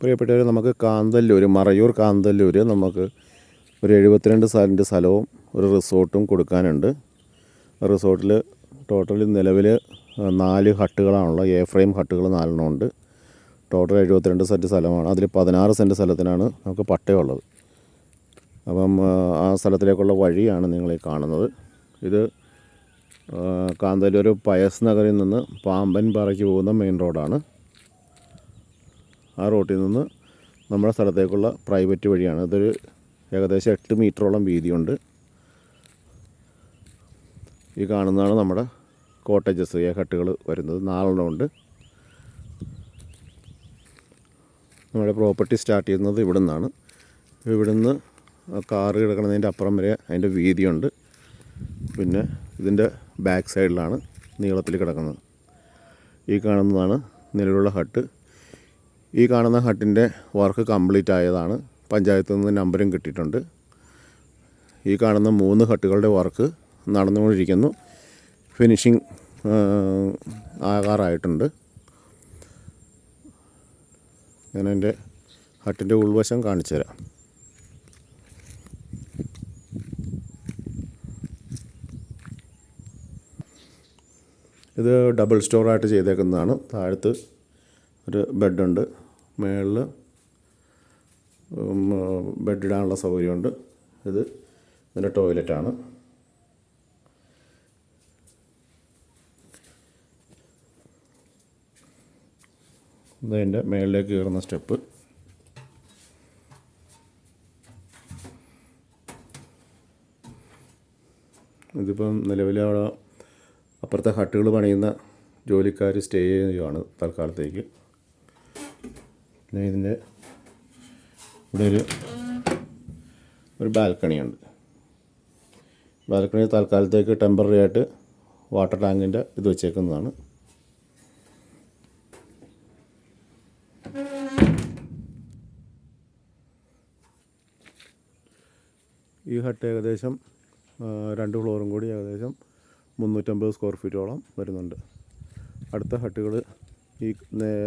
പ്രിയപ്പെട്ടവർ, നമുക്ക് കാന്തല്ലൂർ, മറയൂർ കാന്തല്ലൂർ നമുക്ക് ഒരു 72 സെൻറ്റ് സ്ഥലവും ഒരു റിസോർട്ടും കൊടുക്കാനുണ്ട്. റിസോർട്ടിൽ ടോട്ടൽ നിലവിൽ 4 ഹട്ടുകളാണുള്ളത്. എ ഫ്രെയിം ഹട്ടുകൾ 4 ഉണ്ട്. ടോട്ടൽ 72 സെൻറ്റ് സ്ഥലമാണ്. അതിൽ 16 സെൻറ്റ് സ്ഥലത്തിനാണ് നമുക്ക് പട്ടയമുള്ളത്. അപ്പം ആ സ്ഥലത്തിലേക്കുള്ള വഴിയാണ് നിങ്ങളീ കാണുന്നത്. ഇത് കാന്തല്ലൂർ പയസ് നഗറിൽ നിന്ന് പാമ്പൻ പാറയ്ക്ക് പോകുന്ന മെയിൻ റോഡാണ്. ആ റോട്ടിൽ നിന്ന് നമ്മുടെ സ്ഥലത്തേക്കുള്ള പ്രൈവറ്റ് വഴിയാണ്. ഇതൊരു ഏകദേശം 8 മീറ്ററോളം വീതിയുണ്ട്. ഈ കാണുന്നതാണ് നമ്മുടെ കോട്ടേജസ്, ഹട്ടുകൾ വരുന്നത്. 4 ഉണ്ട്. നമ്മുടെ പ്രോപ്പർട്ടി സ്റ്റാർട്ട് ചെയ്യുന്നത് ഇവിടെ നിന്നാണ്. ഇവിടുന്ന് കാറ് കിടക്കുന്നതിൻ്റെ അപ്പുറം വരെ അതിൻ്റെ വീതിയുണ്ട്. പിന്നെ ഇതിൻ്റെ ബാക്ക് സൈഡിലാണ് നീളത്തിൽ കിടക്കുന്നത്. ഈ കാണുന്നതാണ് നിലവിലുള്ള ഹട്ട്. ഈ കാണുന്ന ഹട്ടിൻ്റെ വർക്ക് കംപ്ലീറ്റ് ആയതാണ്. പഞ്ചായത്തിൽ നിന്ന് നമ്പരും കിട്ടിയിട്ടുണ്ട്. ഈ കാണുന്ന 3 ഹട്ടുകളുടെ വർക്ക് നടന്നുകൊണ്ടിരിക്കുന്നു. ഫിനിഷിങ് ആകാറായിട്ടുണ്ട്. ഞാൻ എൻ്റെ ഹട്ടിൻ്റെ ഉൾവശം കാണിച്ചു തരാം. ഇത് ഡബിൾ സ്റ്റോറായിട്ട് ചെയ്തേക്കുന്നതാണ്. താഴത്ത് ഒരു ബെഡുണ്ട്, മുകളിൽ ബെഡിടാനുള്ള സൗകര്യമുണ്ട്. ഇത് ഇതിൻ്റെ ടോയ്ലറ്റാണ്. ഇതിൻ്റെ മുകളിലേക്ക് കയറുന്ന സ്റ്റെപ്പ്. ഇതിപ്പം നിലവിൽ അവിടെ അപ്പുറത്തെ ഹട്ടുകൾ പണിയുന്ന ജോലിക്കാർ സ്റ്റേ ചെയ്യുകയാണ് തൽക്കാലത്തേക്ക്. പിന്നെ ഇതിൻ്റെ ഇവിടെ ഒരു ബാൽക്കണിയുണ്ട്. ബാൽക്കണി തൽക്കാലത്തേക്ക് ടെമ്പററി ആയിട്ട് വാട്ടർ ടാങ്കിൻ്റെ ഇത് വെച്ചേക്കുന്നതാണ്. ഈ ഹട്ട് ഏകദേശം 2 ഫ്ലോറും കൂടി ഏകദേശം 350 സ്ക്വയർ ഫീറ്റോളം വരുന്നുണ്ട്. അടുത്ത ഹട്ടുകൾ ഈ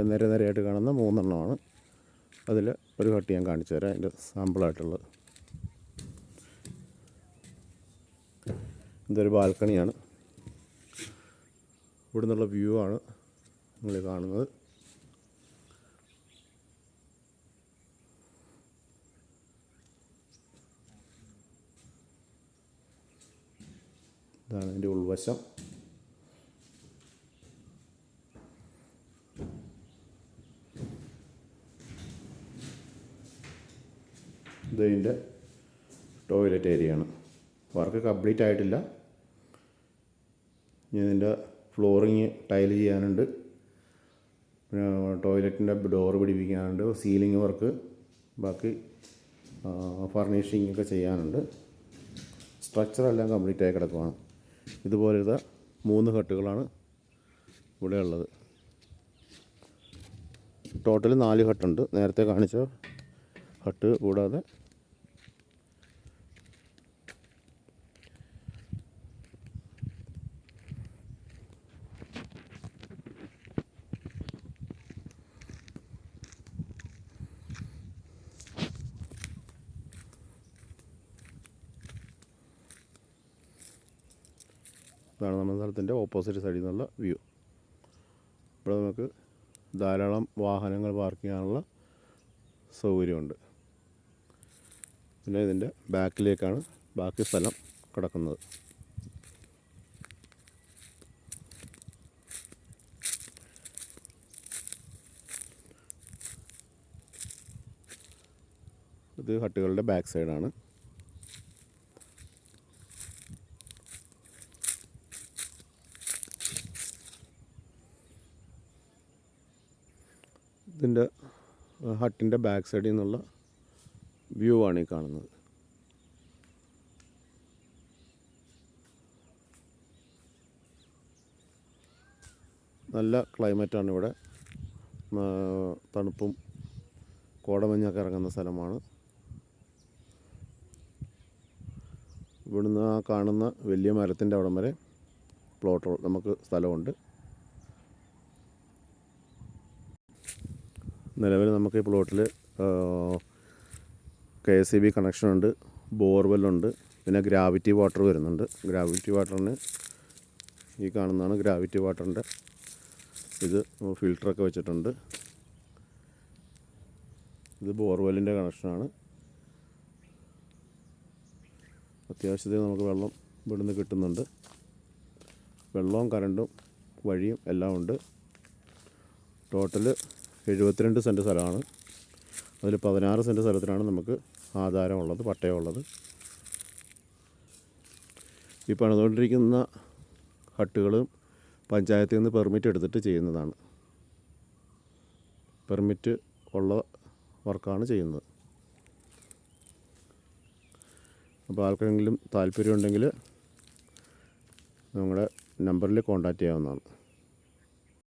നിരയായിട്ട് കാണുന്ന 3 എണ്ണമാണ്. അതിൽ ഒരു ഹട്ട് ഞാൻ കാണിച്ചു തരാം, അതിൻ്റെ സാമ്പിളായിട്ടുള്ളത്. ഇതൊരു ബാൽക്കണിയാണ്. ഇവിടെ നിന്നുള്ള വ്യൂ ആണ് നിങ്ങൾ കാണുന്നത്. ഇതാണ് അതിൻ്റെ ഉൾവശം. ഇതിൻ്റെ ടോയ്ലറ്റ് ഏരിയയാണ്. വർക്ക് കംപ്ലീറ്റ് ആയിട്ടില്ല. ഇനി ഇതിൻ്റെ ഫ്ലോറിങ് ടൈൽ ചെയ്യാനുണ്ട്. പിന്നെ ടോയ്ലറ്റിൻ്റെ ഡോറ് പിടിപ്പിക്കാനുണ്ട്. സീലിംഗ് വർക്ക്, ബാക്കി ഫർണിഷിംഗ് ഒക്കെ ചെയ്യാനുണ്ട്. സ്ട്രക്ചറെല്ലാം കംപ്ലീറ്റ് ആയി കിടക്കുകയാണ്. ഇതുപോലത്തെ 3 ഹട്ടുകളാണ് ഇവിടെ ഉള്ളത്. ടോട്ടൽ 4 ഹട്ടുണ്ട്. നേരത്തെ കാണിച്ച ഹട്ട് കൂടാതെ ഇതാണ് നമ്മുടെ സ്ഥലത്തിൻ്റെ ഓപ്പോസിറ്റ് സൈഡിൽ നിന്നുള്ള വ്യൂ. ഇവിടെ നമുക്ക് ധാരാളം വാഹനങ്ങൾ പാർക്ക് ചെയ്യാനുള്ള സൗകര്യമുണ്ട്. പിന്നെ ഇതിൻ്റെ ബാക്കിലേക്കാണ് ബാക്കി സ്ഥലം കിടക്കുന്നത്. ഇത് ഹട്ടുകളുടെ ബാക്ക് സൈഡാണ്. ഇതിൻ്റെ ഹട്ടിൻ്റെ ബാക്ക് സൈഡിൽ നിന്നുള്ള വ്യൂ ആണ് ഈ കാണുന്നത്. നല്ല ക്ലൈമറ്റാണ് ഇവിടെ. തണുപ്പും കോടമഞ്ഞൊക്കെ ഇറങ്ങുന്ന സ്ഥലമാണ്. ഇവിടുന്ന് ആ കാണുന്ന വലിയ മരത്തിൻ്റെ അവിടം വരെ പ്ലോട്ട് നമുക്ക് സ്ഥലമുണ്ട്. നിലവിൽ നമുക്ക് ഈ പ്ലോട്ടിൽ KSEB കണക്ഷനുണ്ട്, ബോർവെല്ലുണ്ട്, പിന്നെ ഗ്രാവിറ്റി വാട്ടർ വരുന്നുണ്ട്. ഗ്രാവിറ്റി വാട്ടറിന് ഈ കാണുന്നതാണ് ഗ്രാവിറ്റി വാട്ടറിൻ്റെ ഇത് ഫിൽറ്ററൊക്കെ വെച്ചിട്ടുണ്ട്. ഇത് ബോർവെല്ലിൻ്റെ കണക്ഷനാണ്. അത്യാവശ്യത്തിന് നമുക്ക് വെള്ളം ഇവിടുന്ന് കിട്ടുന്നുണ്ട്. വെള്ളവും കറണ്ടും വഴിയും എല്ലാം ഉണ്ട്. ടോട്ടൽ 72 സെൻറ്റ് സ്ഥലമാണ്. അതിൽ 16 സെൻറ്റ് സ്ഥലത്തിനാണ് നമുക്ക് ആധാരമുള്ളത്, പട്ടയമുള്ളത്. ഈ പണിതുകൊണ്ടിരിക്കുന്ന ഹട്ടുകളും പഞ്ചായത്തിൽ നിന്ന് പെർമിറ്റ് എടുത്തിട്ട് ചെയ്യുന്നതാണ്. പെർമിറ്റ് ഉള്ള വർക്കാണ് ചെയ്യുന്നത്. അപ്പോൾ ആർക്കെങ്കിലും താല്പര്യമുണ്ടെങ്കിൽ നമ്മുടെ നമ്പറിൽ കോൺടാക്റ്റ് ചെയ്യാവുന്നതാണ്.